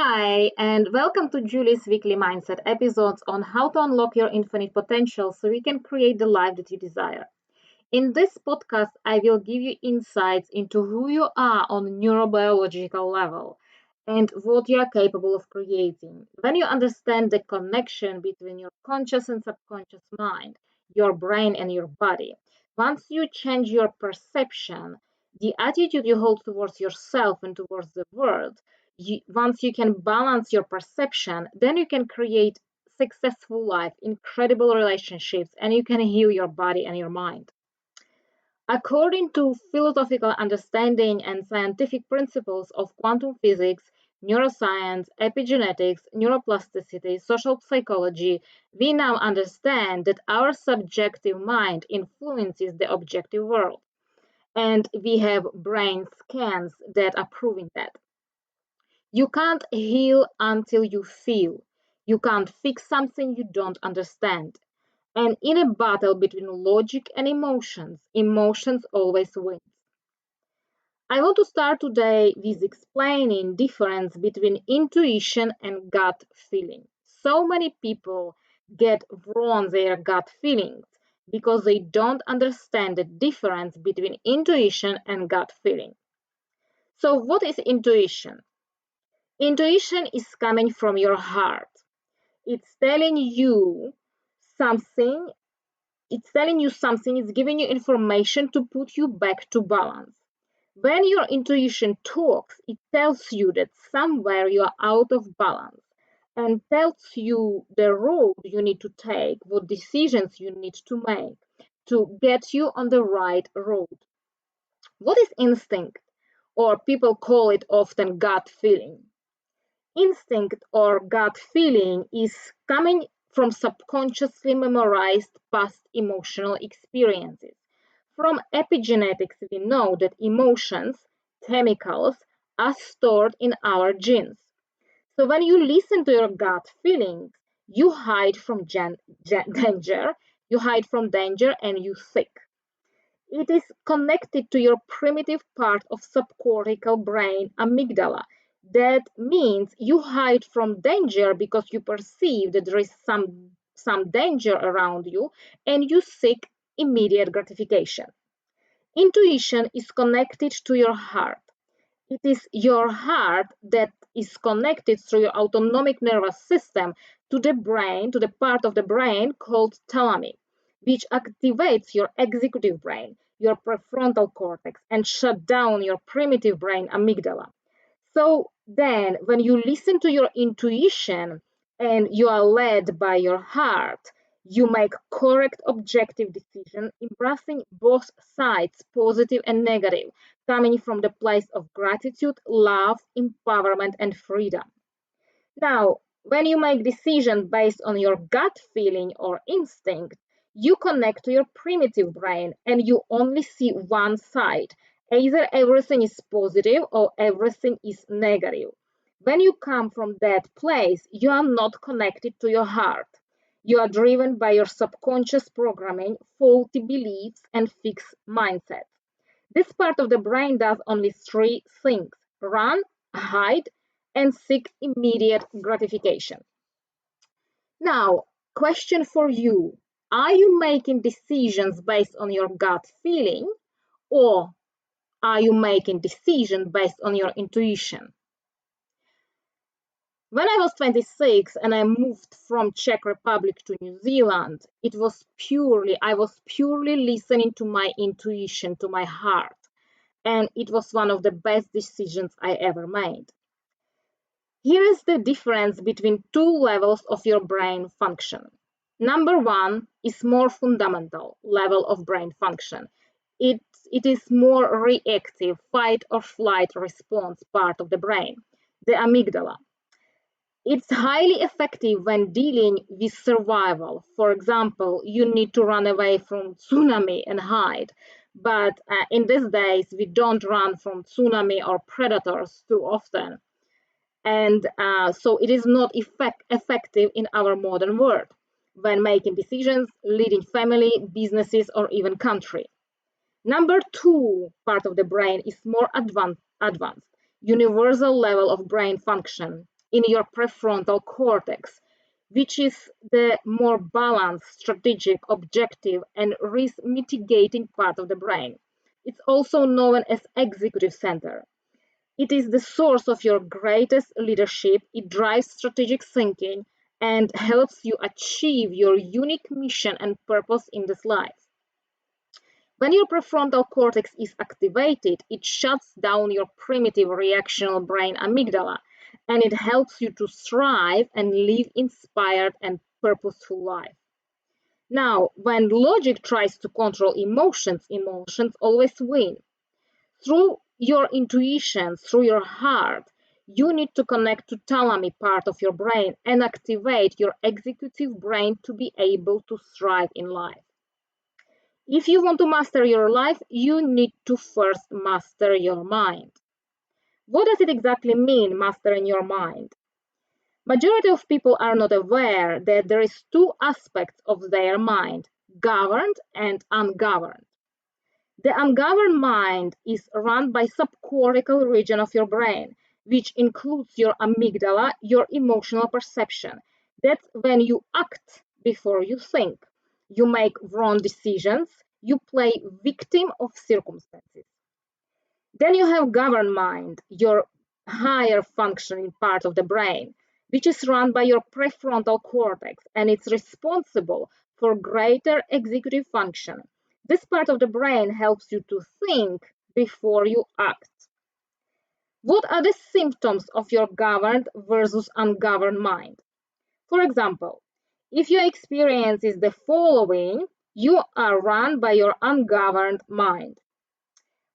Hi, and welcome to Julie's weekly mindset episodes on how to unlock your infinite potential so you can create the life that you desire. In this podcast, I will give you insights into who you are on a neurobiological level and what you are capable of creating. When you understand the connection between your conscious and subconscious mind, your brain and your body, once you change your perception, the attitude you hold towards yourself and towards the world, once you can balance your perception, then you can create successful life, incredible relationships, and you can heal your body and your mind. According to philosophical understanding and scientific principles of quantum physics, neuroscience, epigenetics, neuroplasticity, social psychology, we now understand that our subjective mind influences the objective world. And we have brain scans that are proving that. You can't heal until you feel. You can't fix something you don't understand. And in a battle between logic and emotions, emotions always win. I want to start today with explaining difference between intuition and gut feeling. So many people get wrong their gut feelings because they don't understand the difference between intuition and gut feeling. So what is intuition? Intuition is coming from your heart. It's telling you something it's giving you information to put you back to balance. When your intuition talks, it tells you that somewhere you are out of balance and tells you the road you need to take, what decisions you need to make to get you on the right road. What is instinct? Or people call it often gut feeling. Instinct or gut feeling is coming from subconsciously memorized past emotional experiences. From epigenetics, we know that emotions, chemicals, are stored in our genes. So when you listen to your gut feelings, you hide from danger, and you seek. It is connected to your primitive part of subcortical brain amygdala. That means you hide from danger because you perceive that there is some danger around you and you seek immediate gratification. Intuition is connected to your heart. It is your heart that is connected through your autonomic nervous system to the brain, to the part of the brain called thalamus, which activates your executive brain, your prefrontal cortex, and shut down your primitive brain amygdala. So then, when you listen to your intuition and you are led by your heart, you make correct objective decision, embracing both sides, positive and negative, coming from the place of gratitude, love, empowerment, and freedom. Now, when you make decisions based on your gut feeling or instinct, you connect to your primitive brain and you only see one side. Either everything is positive or everything is negative. When you come from that place, you are not connected to your heart. You are driven by your subconscious programming, faulty beliefs, and fixed mindsets. This part of the brain does only three things: run, hide, and seek immediate gratification. Now, question for you: are you making decisions based on your gut feeling, or are you making decisions based on your intuition? When I was 26 and I moved from Czech Republic to New Zealand, I was purely listening to my intuition, to my heart, and it was one of the best decisions I ever made. Here is the difference between two levels of your brain function. Number one is more fundamental level of brain function. It is more reactive, fight or flight response part of the brain, the amygdala. It's highly effective when dealing with survival. For example, you need to run away from tsunami and hide. But in these days, we don't run from tsunami or predators too often. And so it is not effective in our modern world when making decisions, leading family, businesses, or even country. Number two part of the brain is more advanced, universal level of brain function. in your prefrontal cortex, which is the more balanced, strategic, objective, and risk mitigating part of the brain. It's also known as executive center. It is the source of your greatest leadership. It drives strategic thinking and helps you achieve your unique mission and purpose in this life. When your prefrontal cortex is activated, it shuts down your primitive reactional brain amygdala, and it helps you to thrive and live inspired and purposeful life. Now, when logic tries to control emotions, emotions always win. Through your intuition, through your heart, you need to connect to thalamus part of your brain and activate your executive brain to be able to thrive in life. If you want to master your life, you need to first master your mind. What does it exactly mean, mastering your mind? Majority of people are not aware that there is two aspects of their mind, governed and ungoverned. The ungoverned mind is run by subcortical region of your brain, which includes your amygdala, your emotional perception. That's when you act before you think. You make wrong decisions. You play victim of circumstances. Then you have governed mind, your higher functioning part of the brain, which is run by your prefrontal cortex, and it's responsible for greater executive function. This part of the brain helps you to think before you act. What are the symptoms of your governed versus ungoverned mind? For example, if your experience is the following, you are run by your ungoverned mind.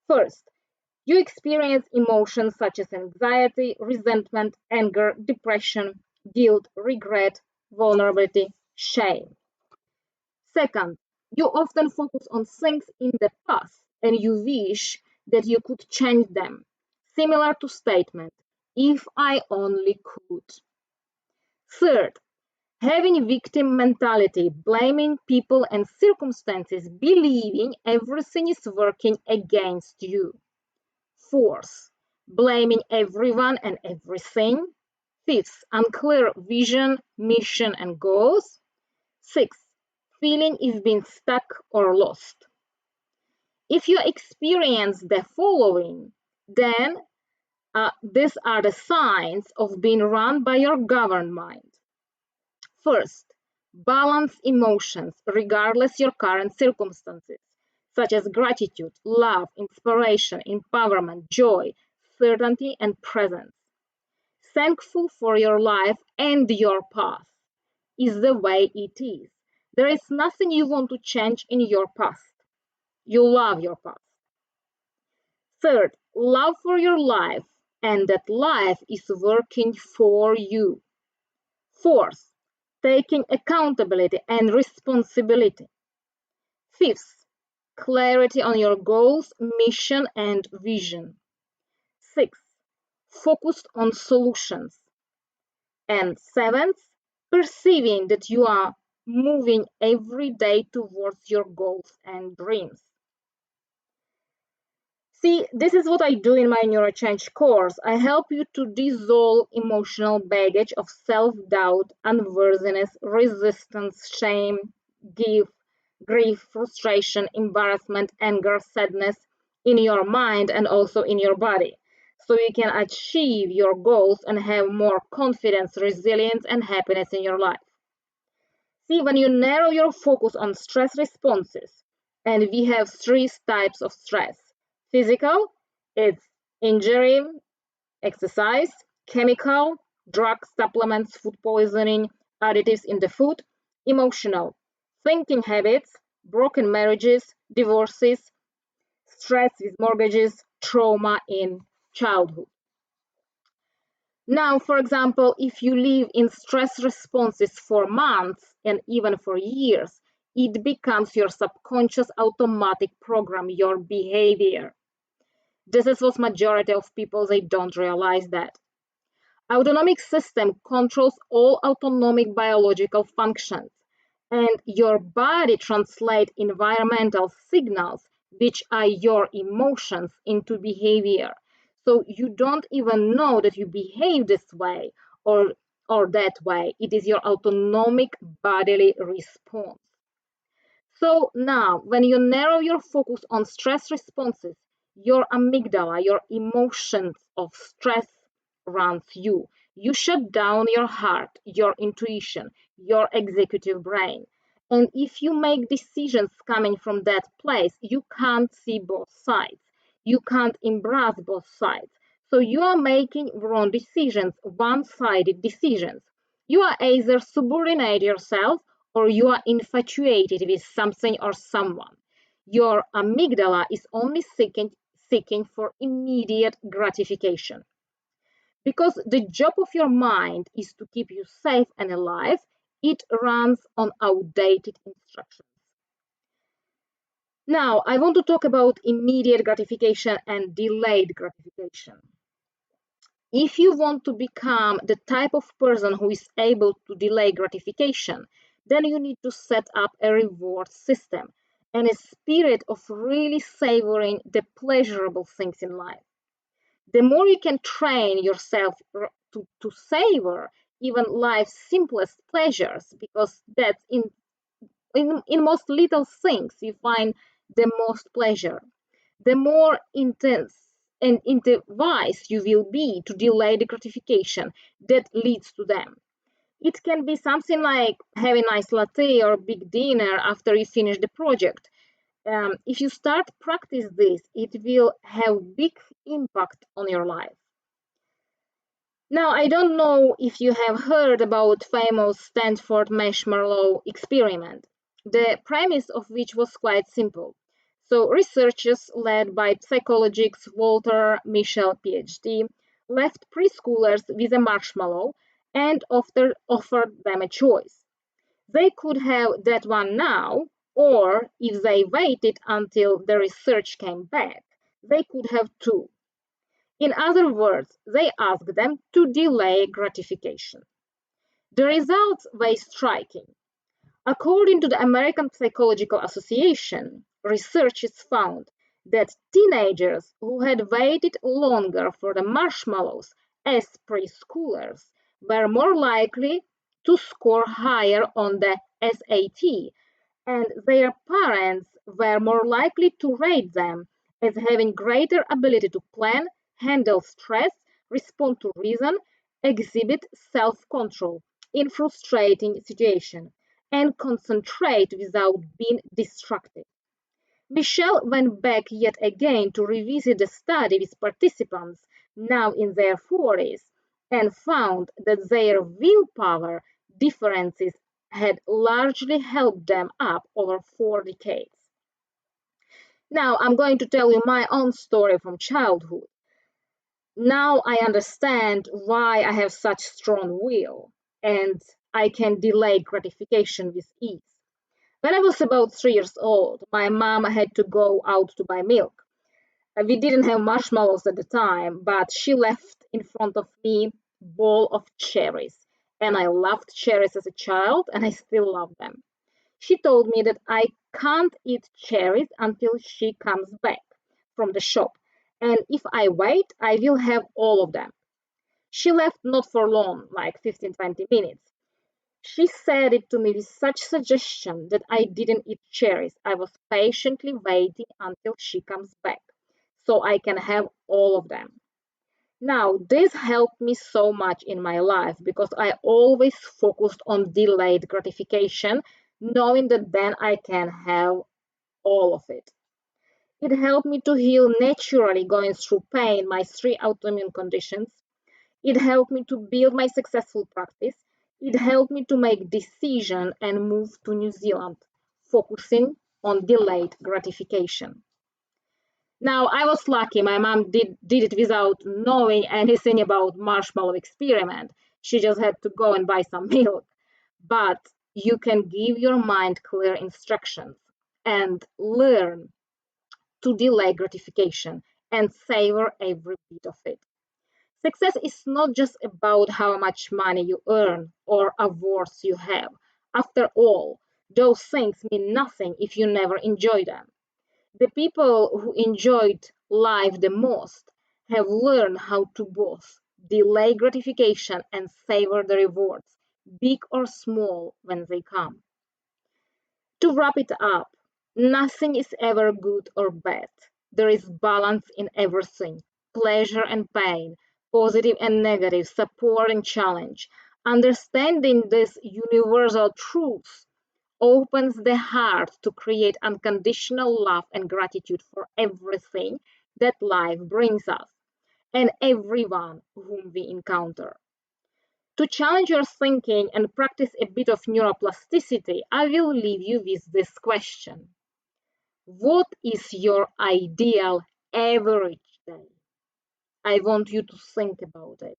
First, you experience emotions such as anxiety, resentment, anger, depression, guilt, regret, vulnerability, shame. Second, you often focus on things in the past and you wish that you could change them. Similar to statement, if I only could. Third, having victim mentality, blaming people and circumstances, believing everything is working against you. Fourth, blaming everyone and everything. Fifth, unclear vision, mission, and goals. Sixth, feeling you've been stuck or lost. If you experience the following, then these are the signs of being run by your governed mind. First, balance emotions regardless your current circumstances, such as gratitude, love, inspiration, empowerment, joy, certainty, and presence. Thankful for your life and your path is the way it is. There is nothing you want to change in your past. You love your past. Third, love for your life and that life is working for you. Fourth, taking accountability and responsibility. Fifth, clarity on your goals, mission, and vision. Sixth, focused on solutions. And seventh, perceiving that you are moving every day towards your goals and dreams. See, this is what I do in my NeuroChange course. I help you to dissolve emotional baggage of self-doubt, unworthiness, resistance, shame, grief, frustration, embarrassment, anger, sadness in your mind and also in your body. So you can achieve your goals and have more confidence, resilience, and happiness in your life. See, when you narrow your focus on stress responses, and we have three types of stress. Physical, it's injury, exercise. Chemical, drugs, supplements, food poisoning, additives in the food. Emotional, thinking habits, broken marriages, divorces, stress with mortgages, trauma in childhood. Now, for example, if you live in stress responses for months and even for years, it becomes your subconscious automatic program, your behavior. This is what majority of people, they don't realize that. Autonomic system controls all autonomic biological functions, and your body translates environmental signals, which are your emotions, into behavior. So you don't even know that you behave this way or that way. It is your autonomic bodily response. So now, when you narrow your focus on stress responses, your amygdala, your emotions of stress runs you. You shut down your heart, your intuition, your executive brain. And if you make decisions coming from that place, you can't see both sides. You can't embrace both sides. So you are making wrong decisions, one-sided decisions. You are either subordinate yourself or you are infatuated with something or someone. Your amygdala is only seeking for immediate gratification. Because the job of your mind is to keep you safe and alive, it runs on outdated instructions. Now, I want to talk about immediate gratification and delayed gratification. If you want to become the type of person who is able to delay gratification, then you need to set up a reward system and a spirit of really savoring the pleasurable things in life. The more you can train yourself to savor even life's simplest pleasures, because that's in most little things you find the most pleasure, the more intense and incentivized you will be to delay the gratification that leads to them. It can be something like have a nice latte or big dinner after you finish the project. If you start practice this, it will have big impact on your life. Now, I don't know if you have heard about famous Stanford marshmallow experiment, the premise of which was quite simple. So researchers led by psychologist Walter Mischel, PhD, left preschoolers with a marshmallow and offered them a choice. They could have that one now, or if they waited until the research came back, they could have two. In other words, they asked them to delay gratification. The results were striking. According to the American Psychological Association, researchers found that teenagers who had waited longer for the marshmallows as preschoolers were more likely to score higher on the SAT, and their parents were more likely to rate them as having greater ability to plan, handle stress, respond to reason, exhibit self-control in frustrating situations, and concentrate without being distracted. Michelle went back yet again to revisit the study with participants now in their 40s and found that their willpower differences had largely helped them up over 4 decades. Now I'm going to tell you my own story from childhood. Now I understand why I have such strong will and I can delay gratification with ease. When I was about 3 years old, my mom had to go out to buy milk. We didn't have marshmallows at the time, but she left in front of me a bowl of cherries. And I loved cherries as a child, and I still love them. She told me that I can't eat cherries until she comes back from the shop. And if I wait, I will have all of them. She left not for long, like 15-20 minutes. She said it to me with such suggestion that I didn't eat cherries. I was patiently waiting until she comes back so I can have all of them. Now, this helped me so much in my life because I always focused on delayed gratification, knowing that then I can have all of it. It helped me to heal naturally going through pain, my 3 autoimmune conditions. It helped me to build my successful practice. It helped me to make decision and move to New Zealand, focusing on delayed gratification. Now, I was lucky. My mom did it without knowing anything about marshmallow experiment. She just had to go and buy some milk. But you can give your mind clear instructions and learn to delay gratification and savor every bit of it. Success is not just about how much money you earn or awards you have. After all, those things mean nothing if you never enjoy them. The people who enjoyed life the most have learned how to both delay gratification, and savor the rewards, big or small, when they come. To wrap it up, nothing is ever good or bad. There is balance in everything, pleasure and pain, positive and negative, support and challenge. Understanding these universal truths opens the heart to create unconditional love and gratitude for everything that life brings us and everyone whom we encounter. To challenge your thinking and practice a bit of neuroplasticity, I will leave you with this question. What is your ideal average day? I want you to think about it.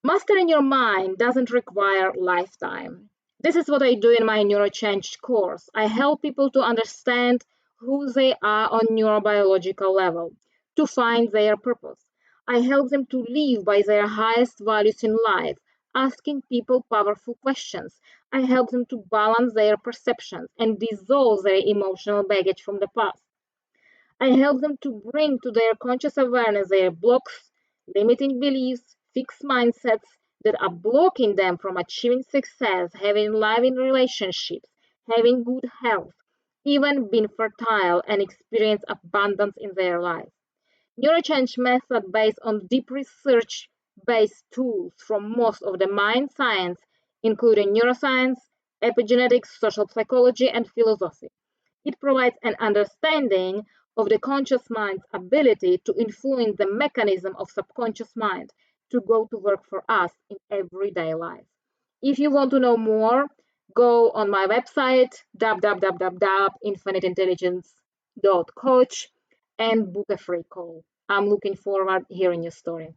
Mastering your mind doesn't require lifetime. This is what I do in my NeuroChange course. I help people to understand who they are on neurobiological level, to find their purpose. I help them to live by their highest values in life, asking people powerful questions. I help them to balance their perceptions and dissolve their emotional baggage from the past. I help them to bring to their conscious awareness their blocks, limiting beliefs, fixed mindsets that are blocking them from achieving success, having loving relationships, having good health, even being fertile and experience abundance in their life. Neurochange method based on deep research based tools from most of the mind science, including neuroscience, epigenetics, social psychology, and philosophy. It provides an understanding of the conscious mind's ability to influence the mechanism of subconscious mind to go to work for us in everyday life. If you want to know more, go on my website www.infiniteintelligence.coach and book a free call. I'm looking forward to hearing your story.